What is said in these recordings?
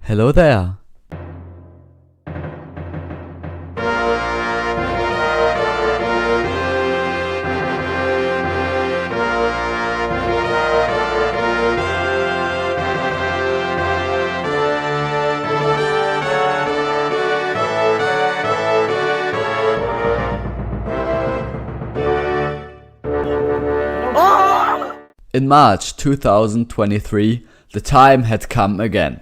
Hello there! In March 2023, the time had come again.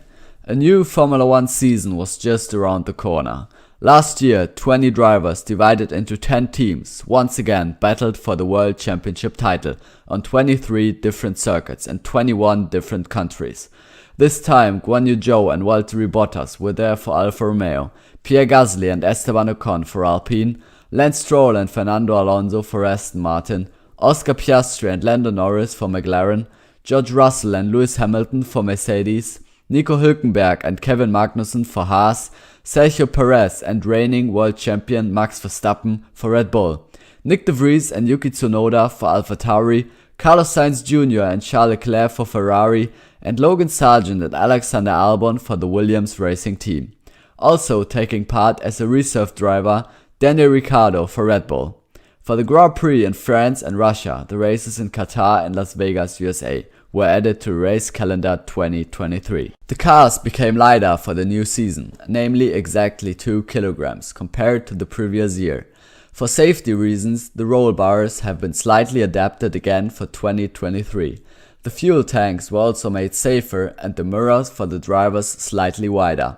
A new Formula 1 season was just around the corner. Last year, 20 drivers divided into 10 teams once again battled for the World Championship title on 23 different circuits in 21 different countries. This time, Guan Yu Zhou and Valtteri Bottas were there for Alfa Romeo, Pierre Gasly and Esteban Ocon for Alpine, Lance Stroll and Fernando Alonso for Aston Martin, Oscar Piastri and Lando Norris for McLaren, George Russell and Lewis Hamilton for Mercedes, Nico Hulkenberg and Kevin Magnussen for Haas, Sergio Perez and reigning world champion Max Verstappen for Red Bull, Nick de Vries and Yuki Tsunoda for AlphaTauri, Carlos Sainz Jr. and Charles Leclerc for Ferrari, and Logan Sargent and Alexander Albon for the Williams Racing Team. Also taking part as a reserve driver, Daniel Ricciardo for Red Bull. For the Grand Prix in France and Russia, the races in Qatar and Las Vegas, USA were added to race calendar 2023. The cars became lighter for the new season, namely exactly 2 kilograms compared to the previous year. For safety reasons, the roll bars have been slightly adapted again for 2023. The fuel tanks were also made safer and the mirrors for the drivers slightly wider.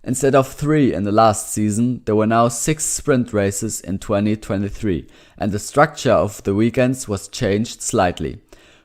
Instead of 3 in the last season, there were now 6 sprint races in 2023, and the structure of the weekends was changed slightly.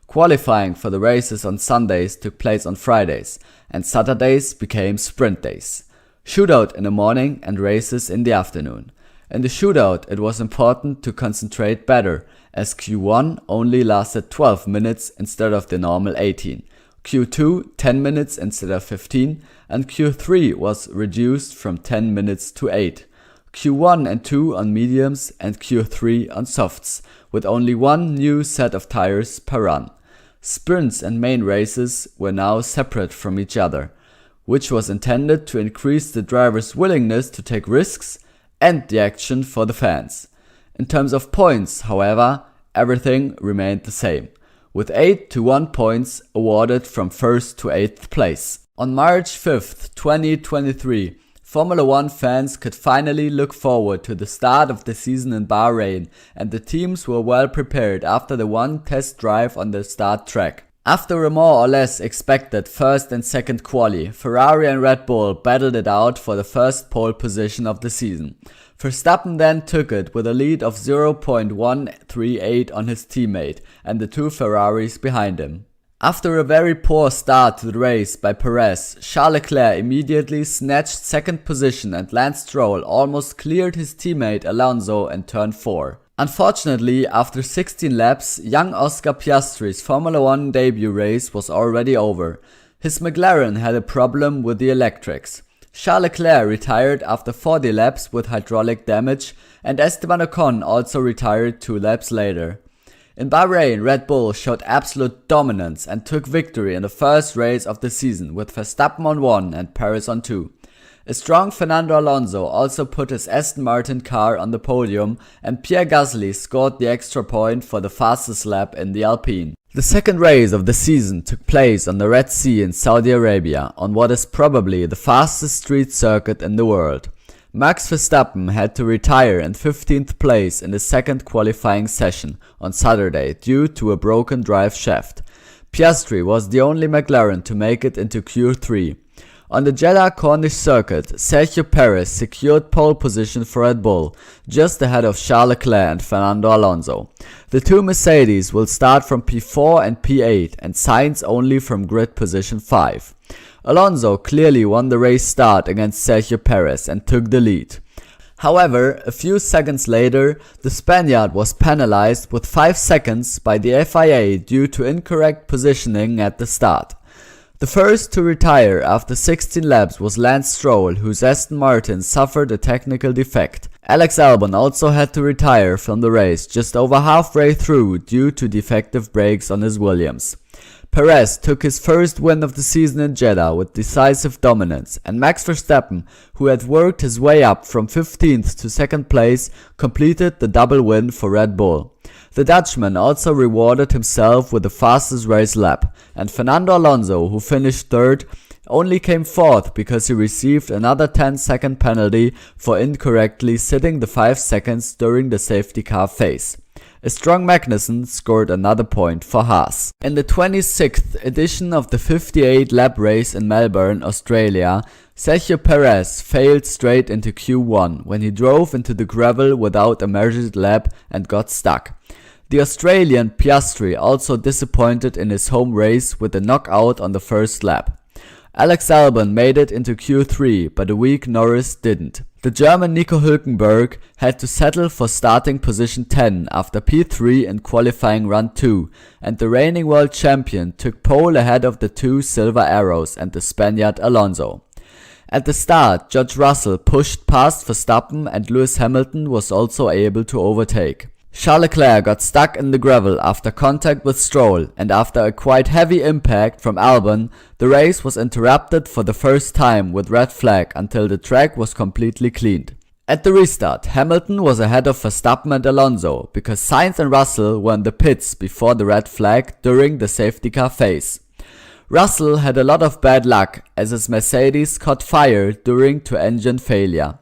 Qualifying for the races on Sundays took place on Fridays, and Saturdays became sprint days. Shootout in the morning and races in the afternoon. In the shootout, it was important to concentrate better, as Q1 only lasted 12 minutes instead of the normal 18. Q2 10 minutes instead of 15, and Q3 was reduced from 10 minutes to 8. Q1 and 2 on mediums and Q3 on softs, with only one new set of tires per run. Sprints and main races were now separate from each other, which was intended to increase the drivers' willingness to take risks and the action for the fans. In terms of points, however, everything remained the same, with 8 to 1 points awarded from 1st to 8th place. On March 5th, 2023, Formula 1 fans could finally look forward to the start of the season in Bahrain, and the teams were well prepared after the one test drive on the start track. After a more or less expected first and second quali, Ferrari and Red Bull battled it out for the first pole position of the season. Verstappen then took it with a lead of 0.138 on his teammate and the 2 Ferraris behind him. After a very poor start to the race by Perez, Charles Leclerc immediately snatched second position and Lance Stroll almost cleared his teammate Alonso in turn 4. Unfortunately, after 16 laps, young Oscar Piastri's Formula 1 debut race was already over. His McLaren had a problem with the electrics. Charles Leclerc retired after 40 laps with hydraulic damage, and Esteban Ocon also retired 2 laps later. In Bahrain, Red Bull showed absolute dominance and took victory in the first race of the season with Verstappen on 1 and Perez on 2. A strong Fernando Alonso also put his Aston Martin car on the podium, and Pierre Gasly scored the extra point for the fastest lap in the Alpine. The second race of the season took place on the Red Sea in Saudi Arabia, on what is probably the fastest street circuit in the world. Max Verstappen had to retire in 15th place in the second qualifying session on Saturday due to a broken drive shaft. Piastri was the only McLaren to make it into Q3. On the Jeddah Corniche circuit, Sergio Perez secured pole position for Red Bull, just ahead of Charles Leclerc and Fernando Alonso. The 2 Mercedes will start from P4 and P8 and Sainz only from grid position 5. Alonso clearly won the race start against Sergio Perez and took the lead. However, a few seconds later, the Spaniard was penalized with 5 seconds by the FIA due to incorrect positioning at the start. The first to retire after 16 laps was Lance Stroll, whose Aston Martin suffered a technical defect. Alex Albon also had to retire from the race just over halfway through due to defective brakes on his Williams. Perez took his first win of the season in Jeddah with decisive dominance, and Max Verstappen, who had worked his way up from 15th to 2nd place, completed the double win for Red Bull. The Dutchman also rewarded himself with the fastest race lap, and Fernando Alonso, who finished 3rd, only came 4th because he received another 10-second penalty for incorrectly sitting the 5 seconds during the safety car phase. A strong Magnussen scored another point for Haas. In the 26th edition of the 58-lap race in Melbourne, Australia, Sergio Perez failed straight into Q1 when he drove into the gravel without a measured lap and got stuck. The Australian Piastri also disappointed in his home race with a knockout on the first lap. Alex Albon made it into Q3, but a weak Norris didn't. The German Nico Hulkenberg had to settle for starting position 10 after P3 in qualifying run 2, and the reigning world champion took pole ahead of the 2 silver arrows and the Spaniard Alonso. At the start, George Russell pushed past Verstappen and Lewis Hamilton was also able to overtake. Charles Leclerc got stuck in the gravel after contact with Stroll, and after a quite heavy impact from Albon, the race was interrupted for the first time with red flag until the track was completely cleaned. At the restart, Hamilton was ahead of Verstappen and Alonso because Sainz and Russell were in the pits before the red flag during the safety car phase. Russell had a lot of bad luck as his Mercedes caught fire during engine failure.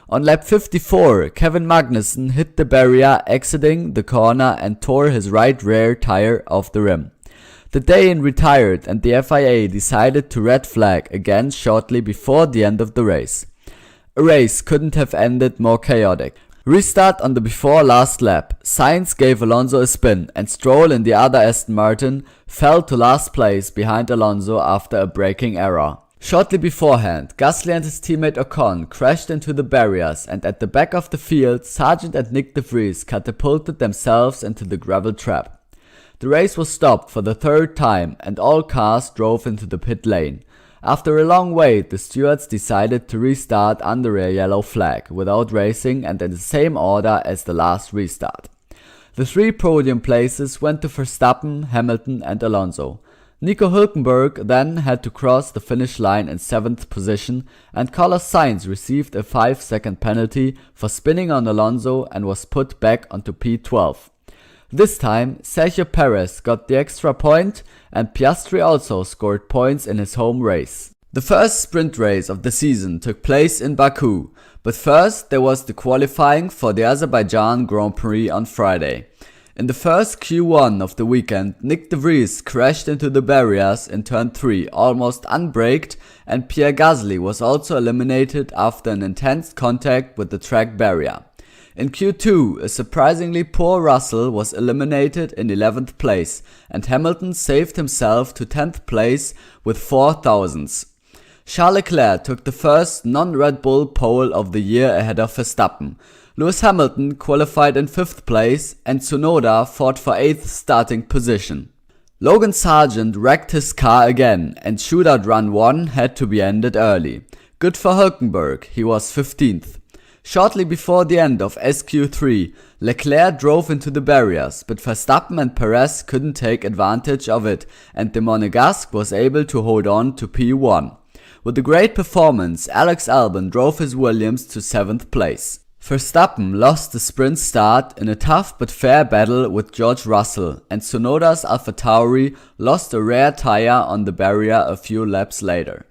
On lap 54, Kevin Magnussen hit the barrier exiting the corner and tore his right rear tire off the rim. The Dane retired and the FIA decided to red flag again shortly before the end of the race. A race couldn't have ended more chaotic. Restart on the before last lap, Sainz gave Alonso a spin and Stroll in the other Aston Martin fell to last place behind Alonso after a braking error. Shortly beforehand, Gasly and his teammate Ocon crashed into the barriers, and at the back of the field, Sargent and Nick de Vries catapulted themselves into the gravel trap. The race was stopped for the 3rd time and all cars drove into the pit lane. After a long wait, the stewards decided to restart under a yellow flag, without racing and in the same order as the last restart. The 3 podium places went to Verstappen, Hamilton and Alonso. Nico Hulkenberg then had to cross the finish line in 7th position, and Carlos Sainz received a 5-second penalty for spinning on Alonso and was put back onto P12. This time, Sergio Perez got the extra point and Piastri also scored points in his home race. The first sprint race of the season took place in Baku, but first there was the qualifying for the Azerbaijan Grand Prix on Friday. In the first Q1 of the weekend, Nick de Vries crashed into the barriers in turn 3, almost unbraked, and Pierre Gasly was also eliminated after an intense contact with the track barrier. In Q2, a surprisingly poor Russell was eliminated in 11th place, and Hamilton saved himself to 10th place with 4 thousandths. Charles Leclerc took the first non-Red Bull pole of the year ahead of Verstappen. Lewis Hamilton qualified in 5th place and Tsunoda fought for 8th starting position. Logan Sargent wrecked his car again and shootout run 1 had to be ended early. Good for Hulkenberg, he was 15th. Shortly before the end of SQ3, Leclerc drove into the barriers, but Verstappen and Perez couldn't take advantage of it and the Monegasque was able to hold on to P1. With a great performance, Alex Albon drove his Williams to 7th place. Verstappen lost the sprint start in a tough but fair battle with George Russell, and Tsunoda's AlphaTauri lost a rear tire on the barrier a few laps later.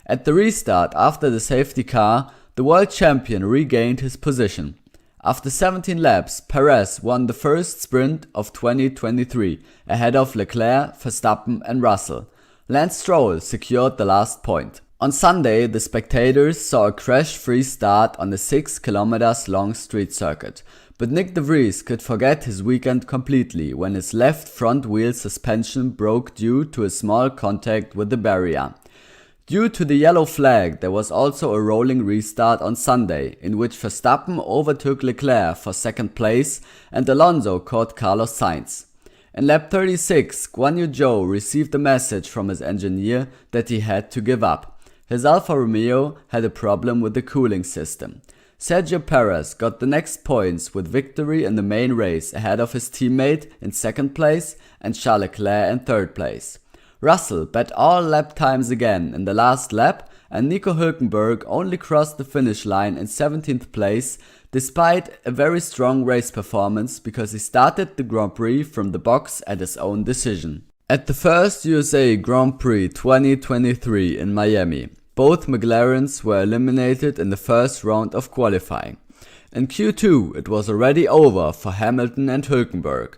At the restart after the safety car, the world champion regained his position. After 17 laps, Perez won the first sprint of 2023 ahead of Leclerc, Verstappen and Russell. Lance Stroll secured the last point. On Sunday, the spectators saw a crash-free start on the 6 km long street circuit, but Nick de Vries could forget his weekend completely when his left front wheel suspension broke due to a small contact with the barrier. Due to the yellow flag, there was also a rolling restart on Sunday, in which Verstappen overtook Leclerc for 2nd place and Alonso caught Carlos Sainz. In lap 36, Guan Yu Zhou received a message from his engineer that he had to give up. His Alfa Romeo had a problem with the cooling system. Sergio Perez got the next points with victory in the main race ahead of his teammate in 2nd place and Charles Leclerc in 3rd place. Russell bet all lap times again in the last lap, and Nico Hulkenberg only crossed the finish line in 17th place despite a very strong race performance because he started the Grand Prix from the box at his own decision. At the first USA Grand Prix 2023 in Miami, both McLarens were eliminated in the first round of qualifying. In Q2 it was already over for Hamilton and Hulkenberg.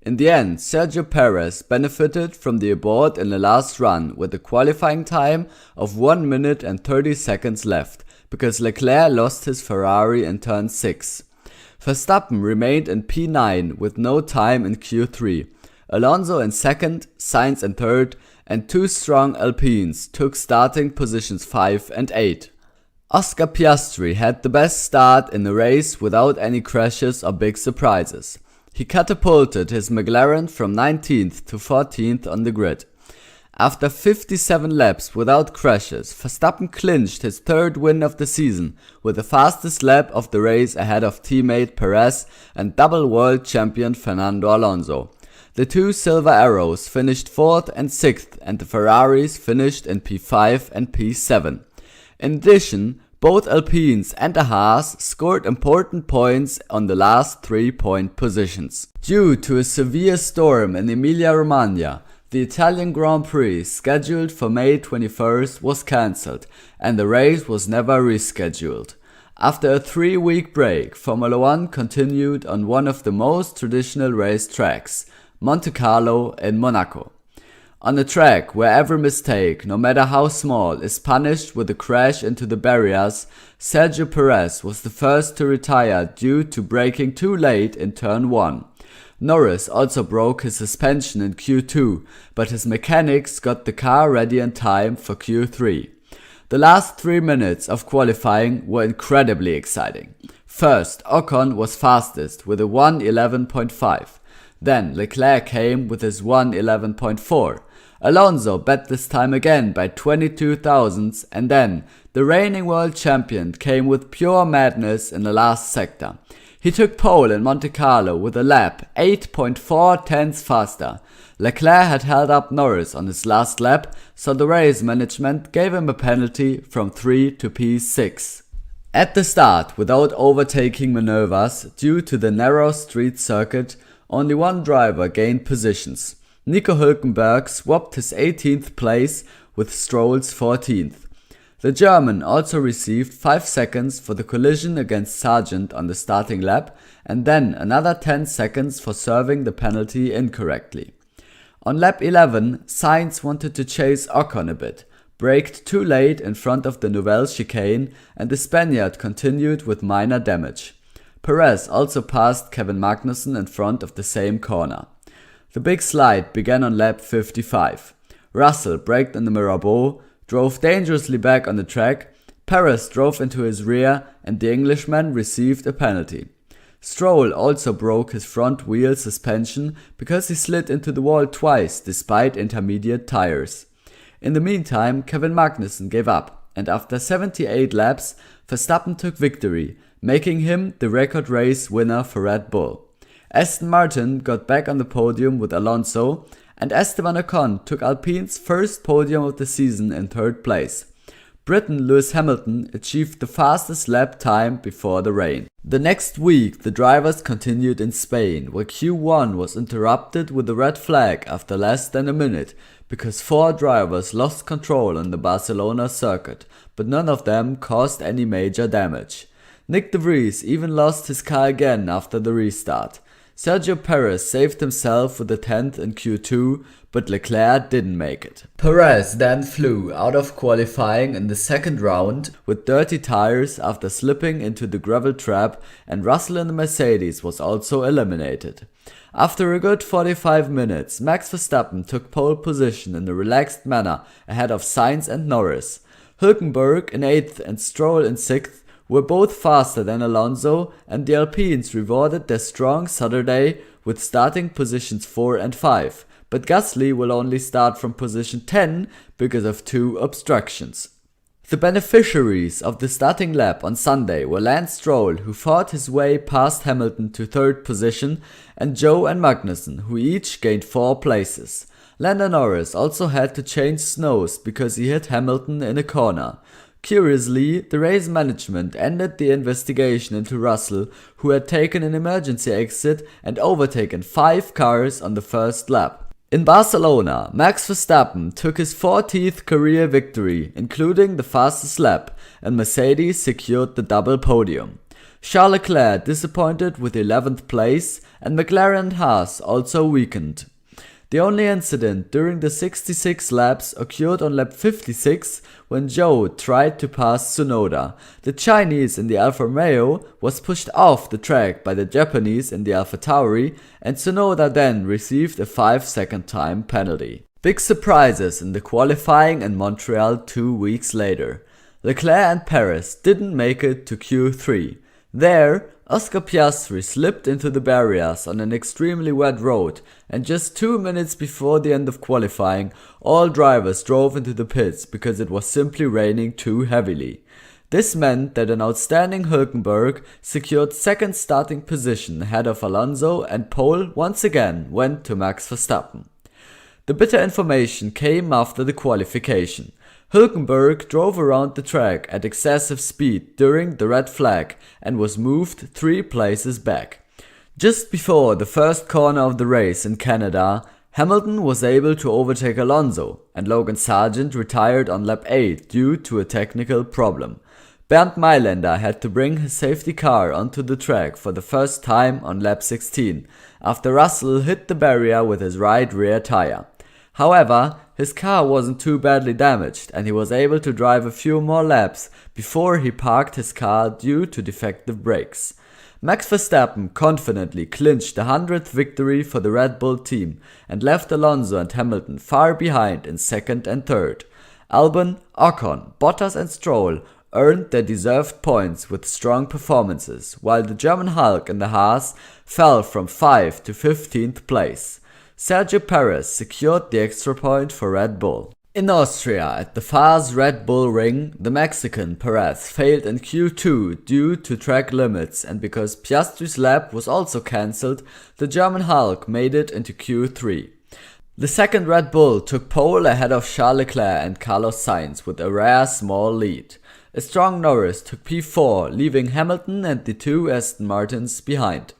In the end, Sergio Perez benefited from the abort in the last run with a qualifying time of 1 minute and 30 seconds left, because Leclerc lost his Ferrari in turn 6. Verstappen remained in P9 with no time in Q3. Alonso in second, Sainz in third, and two strong Alpines took starting positions 5 and 8. Oscar Piastri had the best start in the race without any crashes or big surprises. He catapulted his McLaren from 19th to 14th on the grid. After 57 laps without crashes, Verstappen clinched his third win of the season with the fastest lap of the race ahead of teammate Perez and double world champion Fernando Alonso. The two Silver Arrows finished 4th and 6th, and the Ferraris finished in P5 and P7. In addition, both Alpines and the Haas scored important points on the last 3-point positions. Due to a severe storm in Emilia-Romagna, the Italian Grand Prix, scheduled for May 21st, was cancelled, and the race was never rescheduled. After a 3-week break, Formula 1 continued on one of the most traditional race tracks, Monte Carlo in Monaco. On a track where every mistake, no matter how small, is punished with a crash into the barriers, Sergio Perez was the first to retire due to braking too late in turn 1. Norris also broke his suspension in Q2, but his mechanics got the car ready in time for Q3. The last 3 minutes of qualifying were incredibly exciting. First, Ocon was fastest with a 1:11.5. Then Leclerc came with his 1:11.4. Alonso bet this time again by 22 thousandths, and then the reigning world champion came with pure madness in the last sector. He took pole in Monte Carlo with a lap 8.4 tenths faster. Leclerc had held up Norris on his last lap, so the race management gave him a penalty from 3 to P6. At the start, without overtaking maneuvers due to the narrow street circuit, only one driver gained positions. Nico Hulkenberg swapped his 18th place with Stroll's 14th. The German also received 5 seconds for the collision against Sargent on the starting lap, and then another 10 seconds for serving the penalty incorrectly. On lap 11, Sainz wanted to chase Ocon a bit, braked too late in front of the Nouvelle chicane, and the Spaniard continued with minor damage. Perez also passed Kevin Magnussen in front of the same corner. The big slide began on lap 55. Russell braked in the Mirabeau, drove dangerously back on the track, Perez drove into his rear, and the Englishman received a penalty. Stroll also broke his front wheel suspension because he slid into the wall twice despite intermediate tires. In the meantime, Kevin Magnussen gave up, and after 78 laps, Verstappen took victory, making him the record race winner for Red Bull. Aston Martin got back on the podium with Alonso, and Esteban Ocon took Alpine's first podium of the season in third place. Briton Lewis Hamilton achieved the fastest lap time before the rain. The next week, the drivers continued in Spain, where Q1 was interrupted with a red flag after less than a minute, because 4 drivers lost control on the Barcelona circuit, but none of them caused any major damage. Nick de Vries even lost his car again after the restart. Sergio Perez saved himself with a 10th in Q2, but Leclerc didn't make it. Perez then flew out of qualifying in the second round with dirty tires after slipping into the gravel trap, and Russell in the Mercedes was also eliminated. After a good 45 minutes, Max Verstappen took pole position in a relaxed manner ahead of Sainz and Norris. Hulkenberg in 8th and Stroll in 6th were both faster than Alonso, and the Alpines rewarded their strong Saturday with starting positions 4 and 5, but Gasly will only start from position 10 because of 2 obstructions. The beneficiaries of the starting lap on Sunday were Lance Stroll, who fought his way past Hamilton to third position, and Zhou and Magnussen, who each gained 4 places. Lando Norris also had to change snows because he hit Hamilton in a corner. Curiously, the race management ended the investigation into Russell, who had taken an emergency exit and overtaken 5 cars on the first lap. In Barcelona, Max Verstappen took his 40th career victory, including the fastest lap, and Mercedes secured the double podium. Charles Leclerc disappointed with 11th place, and McLaren and Haas also weakened. The only incident during the 66 laps occurred on lap 56 when Zhou tried to pass Tsunoda. The Chinese in the Alfa Romeo was pushed off the track by the Japanese in the AlphaTauri, and Tsunoda then received a 5-second time penalty. Big surprises in the qualifying in Montreal 2 weeks later. Leclerc and Perez didn't make it to Q3. There, Oscar Piastri slipped into the barriers on an extremely wet road, and just 2 minutes before the end of qualifying, all drivers drove into the pits because it was simply raining too heavily. This meant that an outstanding Hulkenberg secured second starting position ahead of Alonso, and pole once again went to Max Verstappen. The bitter information came after the qualification. Hulkenberg drove around the track at excessive speed during the red flag and was moved 3 places back. Just before the first corner of the race in Canada, Hamilton was able to overtake Alonso, and Logan Sargent retired on lap 8 due to a technical problem. Bernd Mailänder had to bring his safety car onto the track for the first time on lap 16, after Russell hit the barrier with his right rear tire. However, his car wasn't too badly damaged, and he was able to drive a few more laps before he parked his car due to defective brakes. Max Verstappen confidently clinched the 100th victory for the Red Bull team and left Alonso and Hamilton far behind in second and third. Albon, Ocon, Bottas and Stroll earned their deserved points with strong performances, while the German Hulk and the Haas fell from 5th to 15th place. Sergio Perez secured the extra point for Red Bull. In Austria, at the Fars Red Bull Ring, the Mexican Perez failed in Q2 due to track limits, and because Piastri's lap was also cancelled, the German Hulk made it into Q3. The second Red Bull took pole ahead of Charles Leclerc and Carlos Sainz with a rare small lead. A strong Norris took P4, leaving Hamilton and the 2 Aston Martins behind.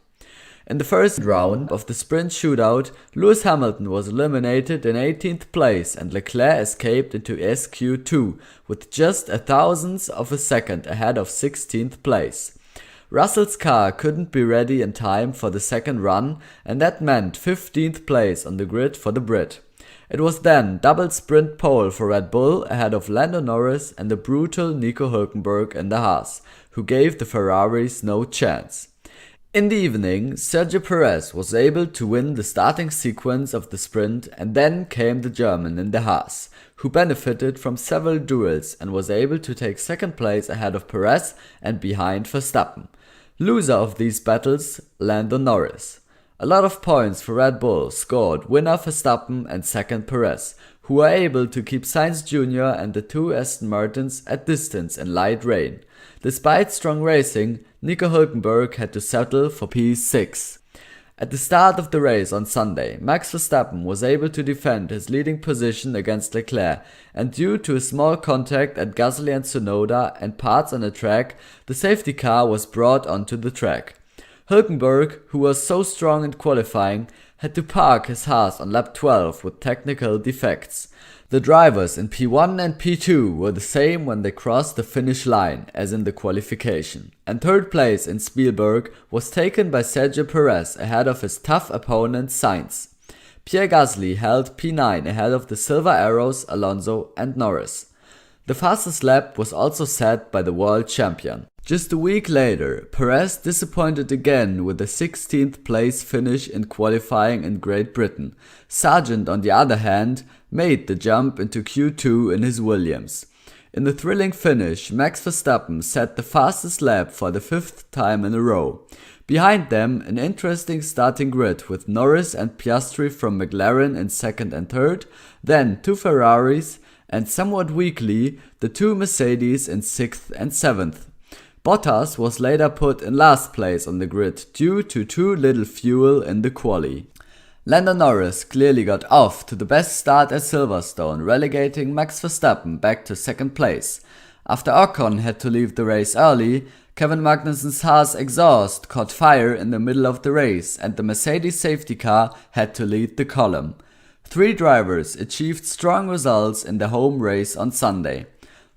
In the first round of the sprint shootout, Lewis Hamilton was eliminated in 18th place and Leclerc escaped into SQ2 with just a thousandth of a second ahead of 16th place. Russell's car couldn't be ready in time for the second run, and that meant 15th place on the grid for the Brit. It was then double sprint pole for Red Bull ahead of Lando Norris and the brutal Nico Hulkenberg in the Haas, who gave the Ferraris no chance. In the evening, Sergio Perez was able to win the starting sequence of the sprint, and then came the German in the Haas, who benefited from several duels and was able to take second place ahead of Perez and behind Verstappen. Loser of these battles, Lando Norris. A lot of points for Red Bull scored winner Verstappen and second Perez, who were able to keep Sainz Jr. and the 2 Aston Martins at distance in light rain. Despite strong racing, Nico Hulkenberg had to settle for P6. At the start of the race on Sunday, Max Verstappen was able to defend his leading position against Leclerc, and due to a small contact at Gasly and Tsunoda and parts on the track, the safety car was brought onto the track. Hulkenberg, who was so strong in qualifying, had to park his Haas on lap 12 with technical defects. The drivers in P1 and P2 were the same when they crossed the finish line as in the qualification, and third place in Spielberg was taken by Sergio Perez ahead of his tough opponent Sainz. Pierre Gasly held P9 ahead of the Silver Arrows, Alonso and Norris. The fastest lap was also set by the world champion. Just a week later, Perez disappointed again with a 16th place finish in qualifying in Great Britain. Sargent, on the other hand, made the jump into Q2 in his Williams. In the thrilling finish, Max Verstappen set the fastest lap for the 5th time in a row. Behind them, an interesting starting grid with Norris and Piastri from McLaren in 2nd and 3rd, then 2 Ferraris, and somewhat weakly, the 2 Mercedes in 6th and 7th. Bottas was later put in last place on the grid due to too little fuel in the quali. Lando Norris clearly got off to the best start at Silverstone, relegating Max Verstappen back to second place. After Ocon had to leave the race early, Kevin Magnussen's Haas exhaust caught fire in the middle of the race and the Mercedes safety car had to lead the column. 3 drivers achieved strong results in the home race on Sunday.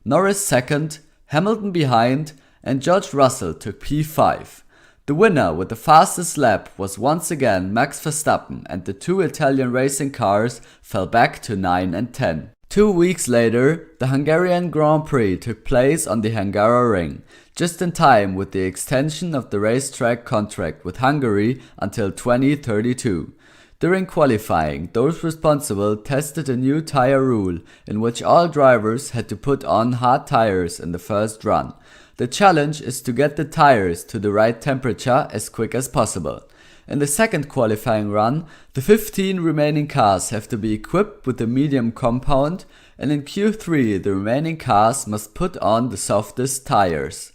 Norris second, Hamilton behind, and George Russell took P5. The winner with the fastest lap was once again Max Verstappen, and the 2 Italian racing cars fell back to 9 and 10. 2 weeks later, the Hungarian Grand Prix took place on the Hungaroring, just in time with the extension of the racetrack contract with Hungary until 2032. During qualifying, those responsible tested a new tire rule in which all drivers had to put on hard tires in the first run. The challenge is to get the tires to the right temperature as quick as possible. In the second qualifying run, the 15 remaining cars have to be equipped with the medium compound, and in Q3 the remaining cars must put on the softest tires.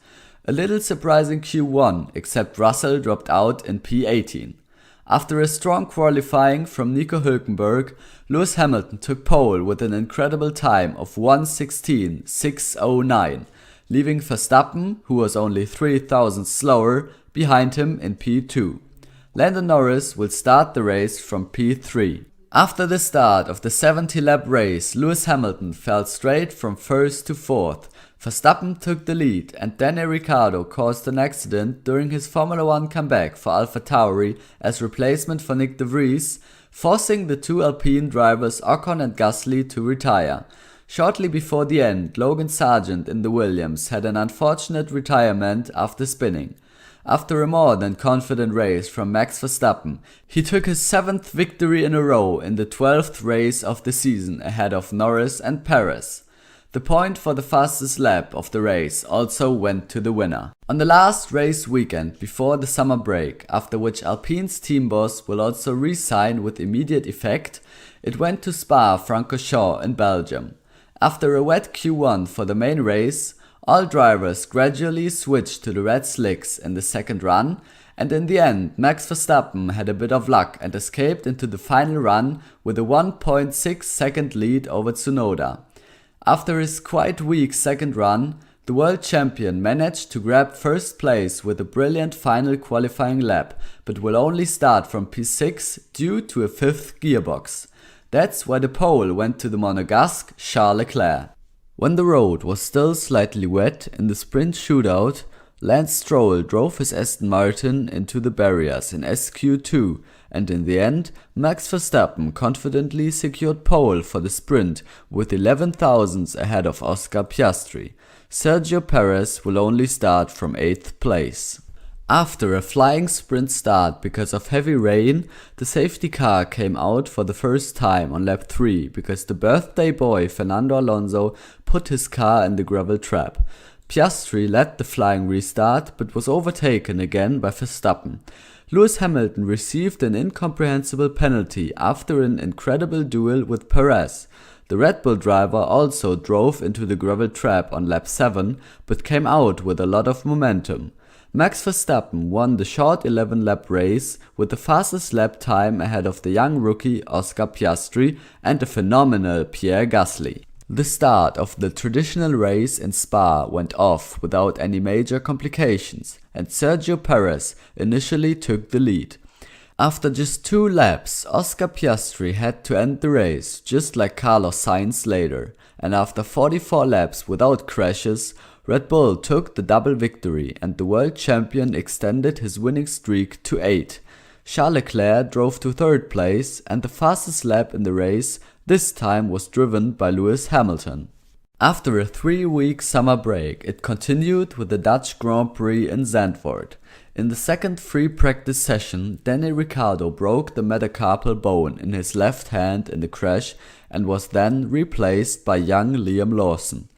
A little surprising Q1, except Russell dropped out in P18. After a strong qualifying from Nico Hulkenberg, Lewis Hamilton took pole with an incredible time of 1:16.609, leaving Verstappen, who was only 3 thousandths slower, behind him in P2. Lando Norris will start the race from P3. After the start of the 70-lap race, Lewis Hamilton fell straight from first to fourth. Verstappen took the lead and Daniel Ricciardo caused an accident during his Formula 1 comeback for AlphaTauri as replacement for Nick de Vries, forcing the 2 Alpine drivers Ocon and Gasly to retire. Shortly before the end, Logan Sargent in the Williams had an unfortunate retirement after spinning. After a more than confident race from Max Verstappen, he took his 7th victory in a row in the 12th race of the season ahead of Norris and Perez. The point for the fastest lap of the race also went to the winner. On the last race weekend before the summer break, after which Alpine's team boss will also re-sign with immediate effect, it went to Spa-Francorchamps in Belgium. After a wet Q1 for the main race, all drivers gradually switched to the red slicks in the second run, and in the end Max Verstappen had a bit of luck and escaped into the final run with a 1.6 second lead over Tsunoda. After his quite weak second run, the world champion managed to grab first place with a brilliant final qualifying lap, but will only start from P6 due to a 5th gearbox. That's why the pole went to the Monegasque Charles Leclerc. When the road was still slightly wet in the sprint shootout, Lance Stroll drove his Aston Martin into the barriers in SQ2, and in the end, Max Verstappen confidently secured pole for the sprint with 11 thousandths ahead of Oscar Piastri. Sergio Perez will only start from 8th place. After a flying sprint start because of heavy rain, the safety car came out for the first time on lap 3 because the birthday boy Fernando Alonso put his car in the gravel trap. Piastri led the flying restart but was overtaken again by Verstappen. Lewis Hamilton received an incomprehensible penalty after an incredible duel with Perez. The Red Bull driver also drove into the gravel trap on lap 7 but came out with a lot of momentum. Max Verstappen won the short 11-lap race with the fastest lap time ahead of the young rookie Oscar Piastri and the phenomenal Pierre Gasly. The start of the traditional race in Spa went off without any major complications, and Sergio Perez initially took the lead. After just 2 laps, Oscar Piastri had to end the race, just like Carlos Sainz later, and after 44 laps without crashes, Red Bull took the double victory and the world champion extended his winning streak to 8. Charles Leclerc drove to 3rd place and the fastest lap in the race this time was driven by Lewis Hamilton. After a 3-week summer break, it continued with the Dutch Grand Prix in Zandvoort. In the second free practice session, Daniel Ricciardo broke the metacarpal bone in his left hand in the crash and was then replaced by young Liam Lawson.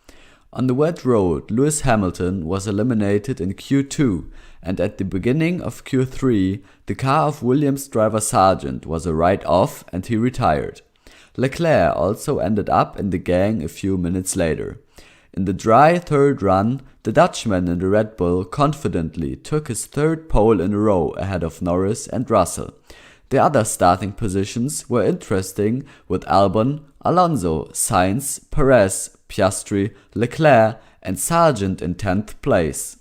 On the wet road, Lewis Hamilton was eliminated in Q2, and at the beginning of Q3, the car of Williams driver Sargent was a write-off and he retired. Leclerc also ended up in the gang a few minutes later. In the dry third run, the Dutchman in the Red Bull confidently took his 3rd pole in a row ahead of Norris and Russell. The other starting positions were interesting with Albon, Alonso, Sainz, Perez, Piastri, Leclerc and Sargent in 10th place.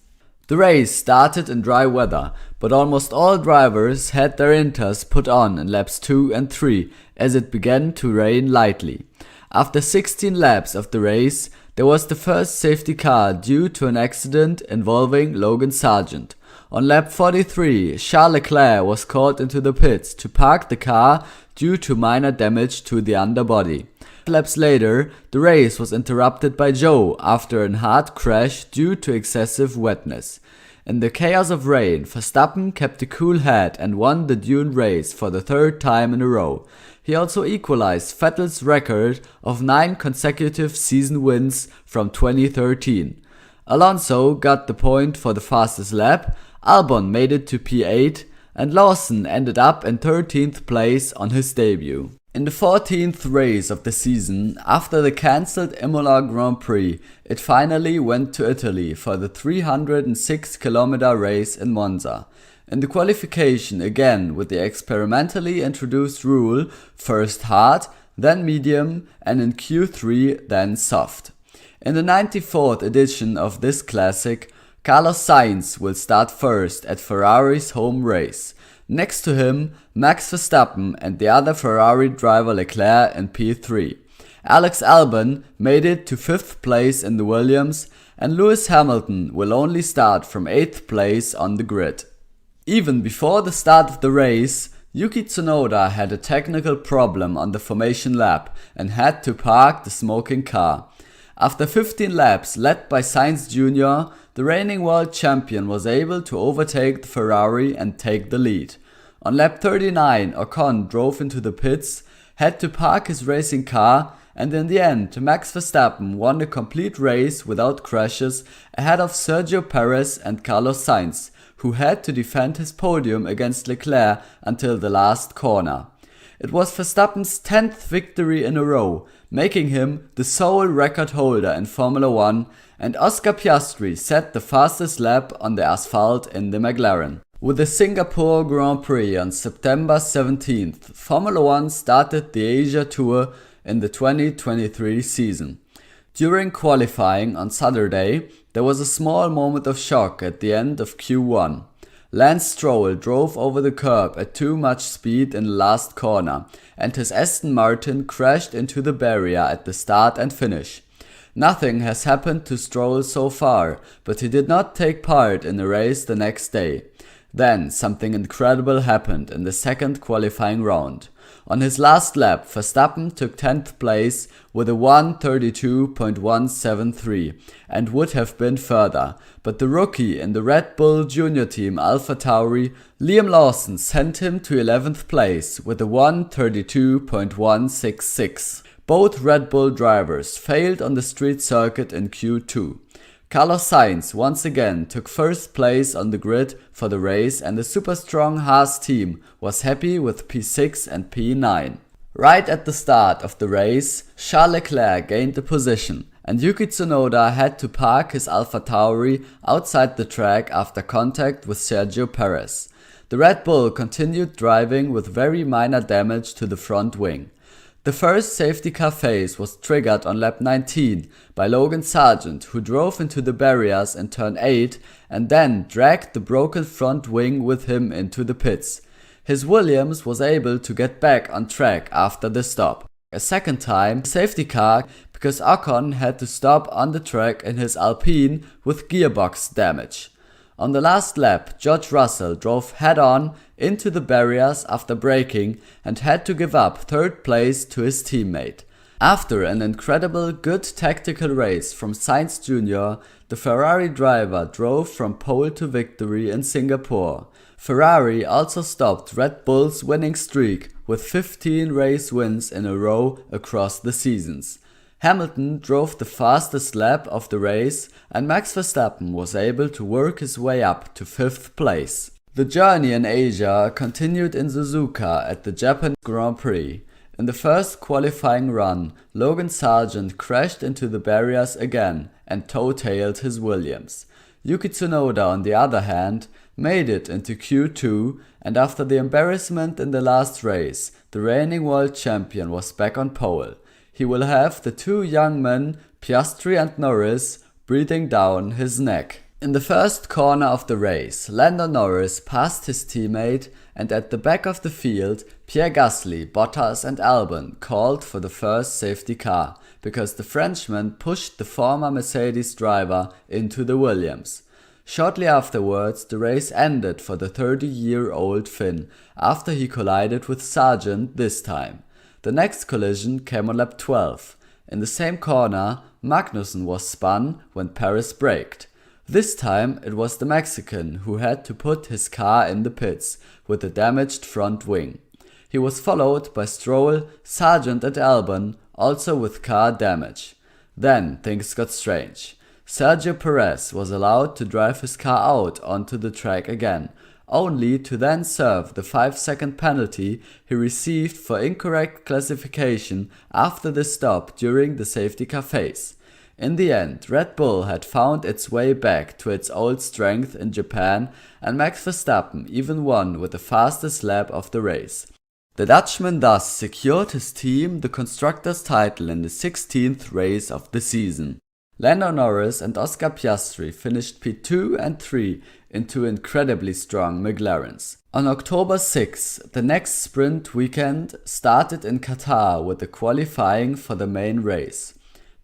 The race started in dry weather, but almost all drivers had their inters put on in laps 2 and 3 as it began to rain lightly. After 16 laps of the race, there was the first safety car due to an accident involving Logan Sargent. On lap 43, Charles Leclerc was called into the pits to park the car due to minor damage to the underbody. Laps later, the race was interrupted by Zhou after a hard crash due to excessive wetness. In the chaos of rain, Verstappen kept a cool head and won the dune race for the third time in a row. He also equalized Vettel's record of 9 consecutive season wins from 2013. Alonso got the point for the fastest lap, Albon made it to P8, and Lawson ended up in 13th place on his debut. In the 14th race of the season, after the cancelled Imola Grand Prix, it finally went to Italy for the 306-kilometer race in Monza. In the qualification, again with the experimentally introduced rule, first hard, then medium, and in Q3 then soft. In the 94th edition of this classic, Carlos Sainz will start first at Ferrari's home race. Next to him, Max Verstappen and the other Ferrari driver Leclerc in P3. Alex Albon made it to 5th place in the Williams, and Lewis Hamilton will only start from 8th place on the grid. Even before the start of the race, Yuki Tsunoda had a technical problem on the formation lap and had to park the smoking car. After 15 laps led by Sainz Jr., the reigning world champion was able to overtake the Ferrari and take the lead. On lap 39, Ocon drove into the pits, had to park his racing car, and in the end, Max Verstappen won a complete race without crashes ahead of Sergio Perez and Carlos Sainz, who had to defend his podium against Leclerc until the last corner. It was Verstappen's 10th victory in a row, making him the sole record holder in Formula 1, and Oscar Piastri set the fastest lap on the asphalt in the McLaren. With the Singapore Grand Prix on September 17th, Formula 1 started the Asia Tour in the 2023 season. During qualifying on Saturday, there was a small moment of shock at the end of Q1. Lance Stroll drove over the curb at too much speed in the last corner, and his Aston Martin crashed into the barrier at the start and finish. Nothing has happened to Stroll so far, but he did not take part in the race the next day. Then something incredible happened in the second qualifying round. On his last lap, Verstappen took 10th place with a 1:32.173 and would have been further, but the rookie in the Red Bull Junior Team AlphaTauri, Liam Lawson, sent him to 11th place with a 1:32.166. Both Red Bull drivers failed on the street circuit in Q2. Carlos Sainz once again took first place on the grid for the race, and the super strong Haas team was happy with P6 and P9. Right at the start of the race, Charles Leclerc gained the position, and Yuki Tsunoda had to park his AlphaTauri outside the track after contact with Sergio Perez. The Red Bull continued driving with very minor damage to the front wing. The first safety car phase was triggered on lap 19 by Logan Sargent, who drove into the barriers in turn 8 and then dragged the broken front wing with him into the pits. His Williams was able to get back on track after the stop. A second time, safety car because Ocon had to stop on the track in his Alpine with gearbox damage. On the last lap, George Russell drove head-on into the barriers after braking and had to give up third place to his teammate. After an incredible good tactical race from Sainz Jr., the Ferrari driver drove from pole to victory in Singapore. Ferrari also stopped Red Bull's winning streak with 15 race wins in a row across the seasons. Hamilton drove the fastest lap of the race, and Max Verstappen was able to work his way up to 5th place. The journey in Asia continued in Suzuka at the Japan Grand Prix. In the first qualifying run, Logan Sargent crashed into the barriers again and toe-tailed his Williams. Yuki Tsunoda, on the other hand, made it into Q2, and after the embarrassment in the last race, the reigning world champion was back on pole. He will have the two young men, Piastri and Norris, breathing down his neck. In the first corner of the race, Lando Norris passed his teammate, and at the back of the field, Pierre Gasly, Bottas and Albon called for the first safety car, because the Frenchman pushed the former Mercedes driver into the Williams. Shortly afterwards, the race ended for the 30-year-old Finn, after he collided with Sargent this time. The next collision came on lap 12. In the same corner, Magnussen was spun when Perez braked. This time it was the Mexican who had to put his car in the pits with a damaged front wing. He was followed by Stroll, Sargent and Albon, also with car damage. Then things got strange. Sergio Perez was allowed to drive his car out onto the track again, only to then serve the 5-second penalty he received for incorrect classification after the stop during the safety car phase. In the end, Red Bull had found its way back to its old strength in Japan, and Max Verstappen even won with the fastest lap of the race. The Dutchman thus secured his team the Constructors' title in the 16th race of the season. Lando Norris and Oscar Piastri finished P2 and 3 in two incredibly strong McLarens. On October 6, the next sprint weekend started in Qatar with the qualifying for the main race.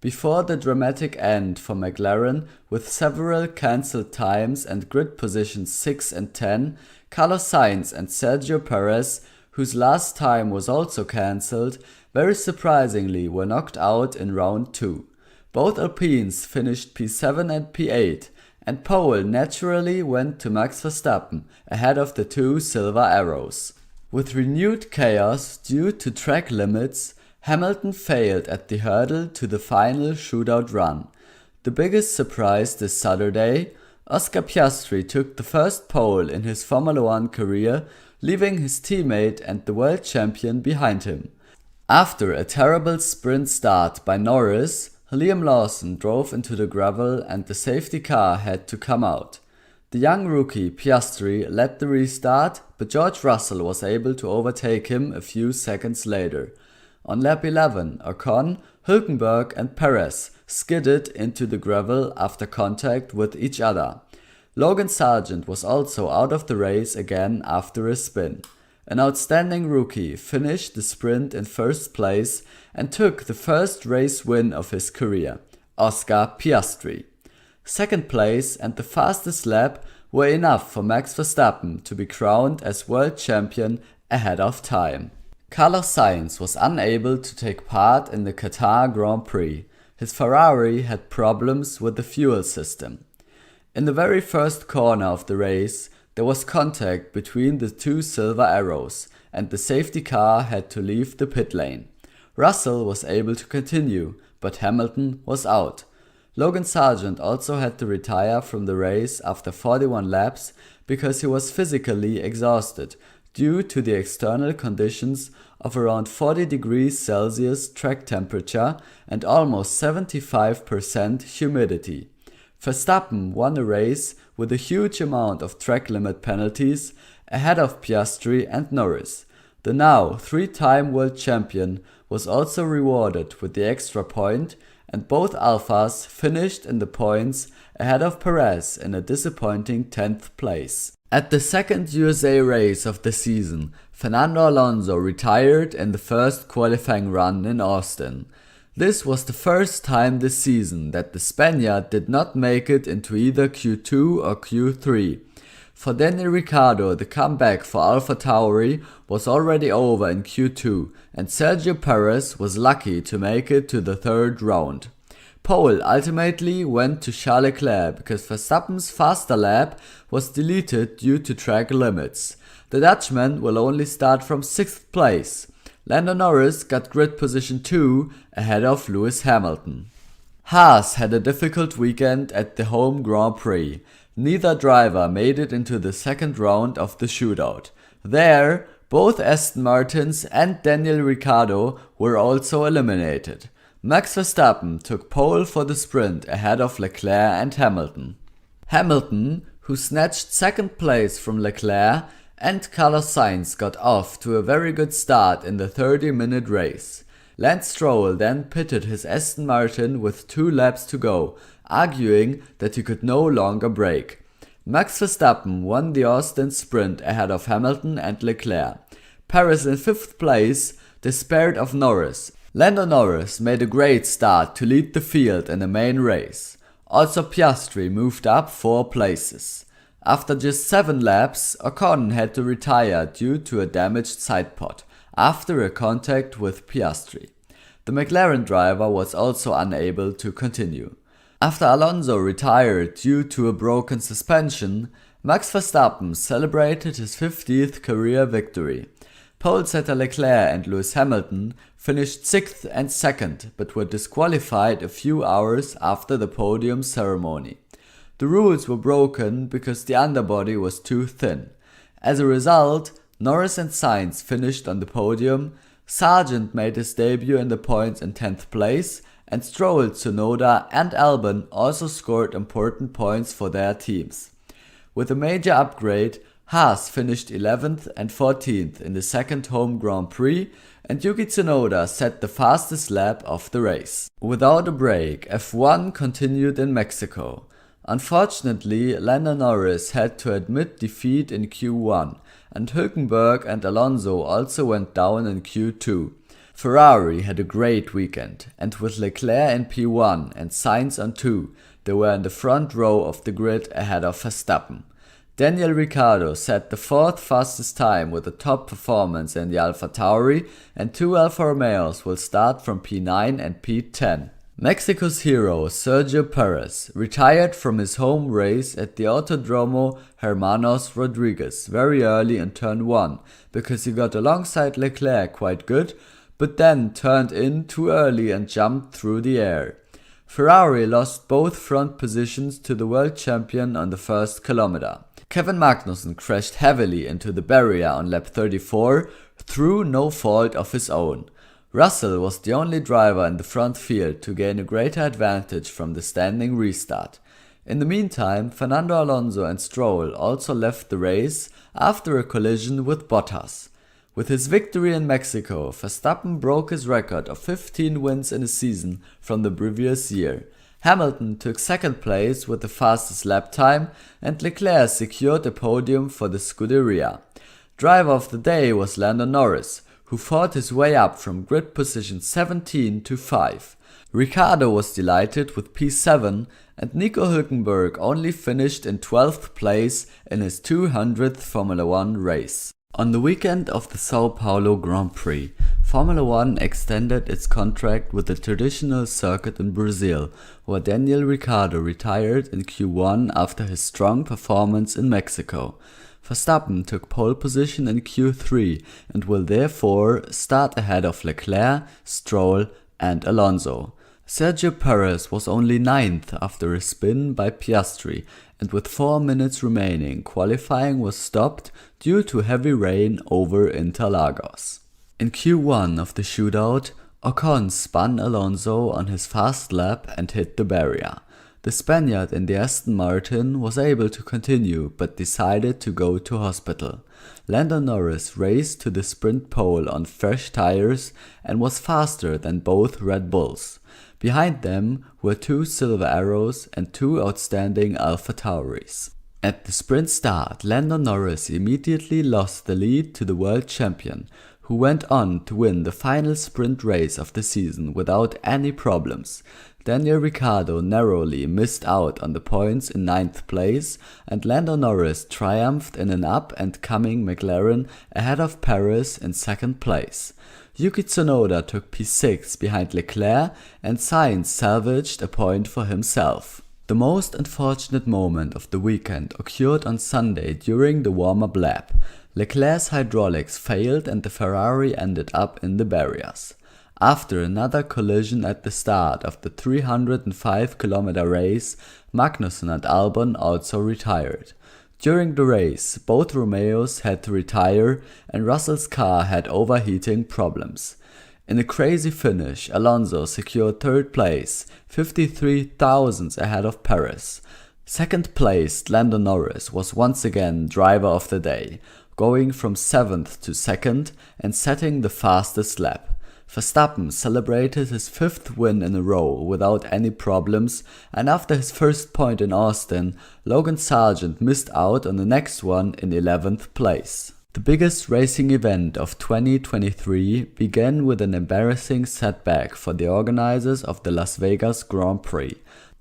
Before the dramatic end for McLaren, with several cancelled times and grid positions 6 and 10, Carlos Sainz and Sergio Perez, whose last time was also cancelled, very surprisingly were knocked out in round 2. Both Alpines finished P7 and P8, and pole naturally went to Max Verstappen ahead of the two Silver Arrows. With renewed chaos due to track limits, Hamilton failed at the hurdle to the final shootout run. The biggest surprise this Saturday, Oscar Piastri took the first pole in his Formula One career, leaving his teammate and the world champion behind him. After a terrible sprint start by Norris, Liam Lawson drove into the gravel and the safety car had to come out. The young rookie Piastri led the restart, but George Russell was able to overtake him a few seconds later. On lap 11, Ocon, Hulkenberg and Perez skidded into the gravel after contact with each other. Logan Sargent was also out of the race again after a spin. An outstanding rookie finished the sprint in first place and took the first race win of his career, Oscar Piastri. Second place and the fastest lap were enough for Max Verstappen to be crowned as world champion ahead of time. Carlos Sainz was unable to take part in the Qatar Grand Prix. His Ferrari had problems with the fuel system. In the very first corner of the race, there was contact between the two Silver Arrows, and the safety car had to leave the pit lane. Russell was able to continue, but Hamilton was out. Logan Sargent also had to retire from the race after 41 laps because he was physically exhausted due to the external conditions of around 40 degrees Celsius track temperature and almost 75% humidity. Verstappen won a race with a huge amount of track limit penalties ahead of Piastri and Norris. The now three-time world champion was also rewarded with the extra point, and both Alphas finished in the points ahead of Perez in a disappointing 10th place. At the second USA race of the season, Fernando Alonso retired in the first qualifying run in Austin. This was the first time this season that the Spaniard did not make it into either Q2 or Q3. For Daniel Ricciardo, the comeback for AlphaTauri was already over in Q2, and Sergio Perez was lucky to make it to the third round. Pole ultimately went to Charles Leclerc because Verstappen's faster lap was deleted due to track limits. The Dutchman will only start from 6th place. Lando Norris got grid position 2 ahead of Lewis Hamilton. Haas had a difficult weekend at the home Grand Prix. Neither driver made it into the second round of the shootout. There, Both Aston Martins and Daniel Ricciardo were also eliminated. Max Verstappen took pole for the sprint ahead of Leclerc and Hamilton. Hamilton, who snatched second place from Leclerc, and Carlos Sainz got off to a very good start in the 30-minute race. Lance Stroll then pitted his Aston Martin with 2 laps to go, arguing that he could no longer brake. Max Verstappen won the Austin sprint ahead of Hamilton and Leclerc. Perez in 5th place despaired of Norris. Lando Norris made a great start to lead the field in the main race. Also Piastri moved up 4 places. After just 7 laps, Ocon had to retire due to a damaged sidepod after a contact with Piastri. The McLaren driver was also unable to continue. After Alonso retired due to a broken suspension, Max Verstappen celebrated his 50th career victory. Pole setter Leclerc and Lewis Hamilton finished 6th and 2nd, but were disqualified a few hours after the podium ceremony. The rules were broken because the underbody was too thin. As a result, Norris and Sainz finished on the podium, Sargent made his debut in the points in 10th place, and Stroll, Tsunoda and Albon also scored important points for their teams. With a major upgrade, Haas finished 11th and 14th in the second home Grand Prix, and Yuki Tsunoda set the fastest lap of the race. Without a break, F1 continued in Mexico. Unfortunately, Lando Norris had to admit defeat in Q1, and Hulkenberg and Alonso also went down in Q2. Ferrari had a great weekend, and with Leclerc in P1 and Sainz on 2, they were in the front row of the grid ahead of Verstappen. Daniel Ricciardo set the 4th fastest time with a top performance in the AlphaTauri, and 2 Alfa Romeos will start from P9 and P10. Mexico's hero Sergio Perez retired from his home race at the Autodromo Hermanos Rodriguez very early in turn 1 because he got alongside Leclerc quite good, but then turned in too early and jumped through the air. Ferrari lost both front positions to the world champion on the first kilometer. Kevin Magnussen crashed heavily into the barrier on lap 34 through no fault of his own. Russell was the only driver in the front field to gain a greater advantage from the standing restart. In the meantime, Fernando Alonso and Stroll also left the race after a collision with Bottas. With his victory in Mexico, Verstappen broke his record of 15 wins in a season from the previous year. Hamilton took 2nd place with the fastest lap time, and Leclerc secured a podium for the Scuderia. Driver of the day was Lando Norris, who fought his way up from grid position 17 to 5. Ricciardo was delighted with P7, and Nico Hulkenberg only finished in 12th place in his 200th Formula 1 race. On the weekend of the Sao Paulo Grand Prix, Formula 1 extended its contract with the traditional circuit in Brazil, where Daniel Ricciardo retired in Q1 after his strong performance in Mexico. Verstappen took pole position in Q3 and will therefore start ahead of Leclerc, Stroll and Alonso. Sergio Perez was only 9th after a spin by Piastri, and with 4 minutes remaining, qualifying was stopped due to heavy rain over Interlagos. In Q1 of the shootout, Ocon spun Alonso on his fast lap and hit the barrier. The Spaniard in the Aston Martin was able to continue but decided to go to hospital. Lando Norris raced to the sprint pole on fresh tires and was faster than both Red Bulls. Behind them were 2 Silver Arrows and 2 outstanding AlphaTauris. At the sprint start, Lando Norris immediately lost the lead to the world champion, who went on to win the final sprint race of the season without any problems. Daniel Ricciardo narrowly missed out on the points in 9th place, and Lando Norris triumphed in an up-and-coming McLaren ahead of Perez in 2nd place. Yuki Tsunoda took P6 behind Leclerc, and Sainz salvaged a point for himself. The most unfortunate moment of the weekend occurred on Sunday during the warm-up lap. Leclerc's hydraulics failed and the Ferrari ended up in the barriers. After another collision at the start of the 305-kilometer race, Magnussen and Albon also retired. During the race, both Romeos had to retire and Russell's car had overheating problems. In a crazy finish, Alonso secured third place, 53 thousandths ahead of Perez. Second placed Lando Norris was once again driver of the day, going from 7th to 2nd and setting the fastest lap. Verstappen celebrated his 5th win in a row without any problems, and after his first point in Austin, Logan Sargent missed out on the next one in 11th place. The biggest racing event of 2023 began with an embarrassing setback for the organizers of the Las Vegas Grand Prix.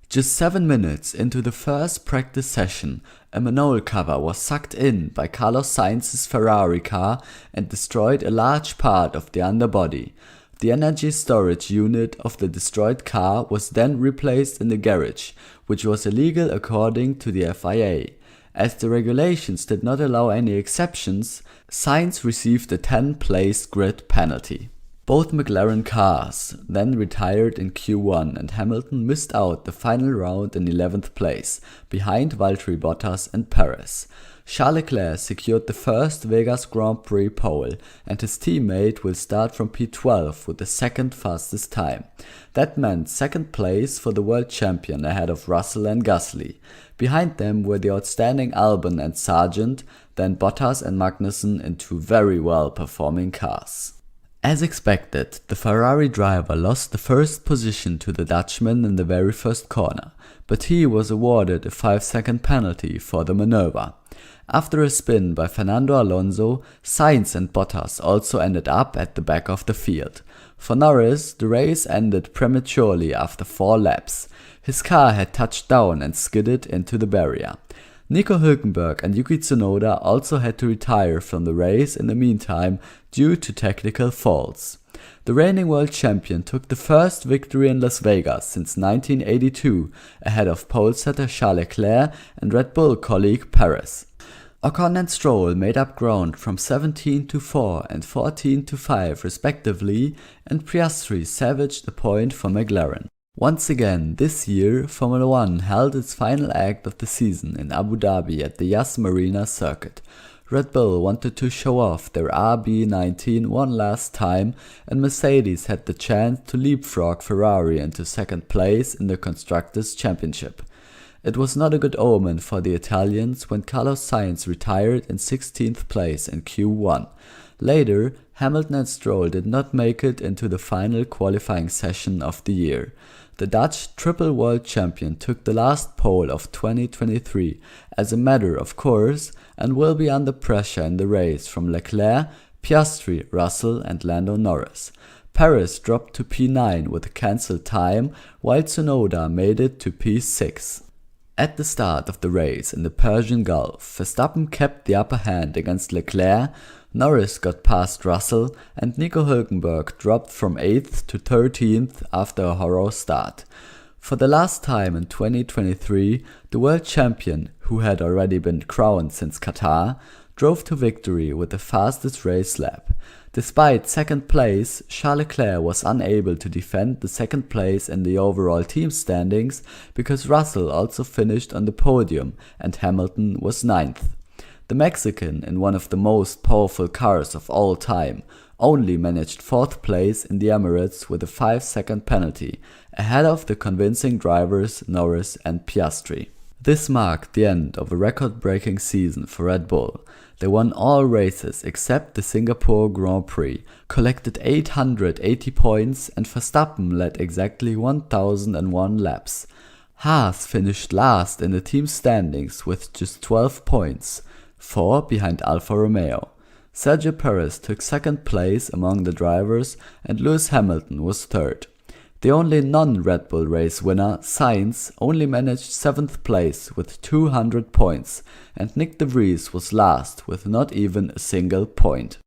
Just 7 minutes into the first practice session, a manhole cover was sucked in by Carlos Sainz's Ferrari car and destroyed a large part of the underbody. The energy storage unit of the destroyed car was then replaced in the garage, which was illegal according to the FIA. As the regulations did not allow any exceptions, Sainz received a 10-place grid penalty. Both McLaren cars then retired in Q1 and Hamilton missed out the final round in 11th place, behind Valtteri Bottas and Perez. Charles Leclerc secured the first Vegas Grand Prix pole, and his teammate will start from P12 with the second fastest time. That meant second place for the world champion ahead of Russell and Gasly. Behind them were the outstanding Albon and Sargent, then Bottas and Magnussen in two very well performing cars. As expected, the Ferrari driver lost the first position to the Dutchman in the very first corner, but he was awarded a 5-second penalty for the maneuver. After a spin by Fernando Alonso, Sainz and Bottas also ended up at the back of the field. For Norris, the race ended prematurely after 4 laps. His car had touched down and skidded into the barrier. Nico Hulkenberg and Yuki Tsunoda also had to retire from the race in the meantime due to technical faults. The reigning world champion took the first victory in Las Vegas since 1982, ahead of pole setter Charles Leclerc and Red Bull colleague Perez. Ocon and Stroll made up ground from 17-4 and 14-5 respectively, and Piastri savaged a point for McLaren. Once again, this year, Formula 1 held its final act of the season in Abu Dhabi at the Yas Marina circuit. Red Bull wanted to show off their RB19 one last time, and Mercedes had the chance to leapfrog Ferrari into second place in the Constructors' Championship. It was not a good omen for the Italians when Carlos Sainz retired in 16th place in Q1. Later, Hamilton and Stroll did not make it into the final qualifying session of the year. The Dutch triple world champion took the last pole of 2023 as a matter of course and will be under pressure in the race from Leclerc, Piastri, Russell and Lando Norris. Perez dropped to P9 with a cancelled time, while Tsunoda made it to P6. At the start of the race in the Persian Gulf, Verstappen kept the upper hand against Leclerc, Norris got past Russell, and Nico Hulkenberg dropped from 8th to 13th after a horror start. For the last time in 2023, the world champion, who had already been crowned since Qatar, drove to victory with the fastest race lap. Despite second place, Charles Leclerc was unable to defend the second place in the overall team standings because Russell also finished on the podium and Hamilton was 9th. The Mexican, in one of the most powerful cars of all time, only managed 4th place in the Emirates with a 5-second penalty, ahead of the convincing drivers Norris and Piastri. This marked the end of a record-breaking season for Red Bull. They won all races except the Singapore Grand Prix, collected 880 points, and Verstappen led exactly 1001 laps. Haas finished last in the team standings with just 12 points, 4 behind Alfa Romeo. Sergio Perez took second place among the drivers and Lewis Hamilton was third. The only non-Red Bull race winner, Sainz, only managed 7th place with 200 points, and Nick de Vries was last with not even a single point.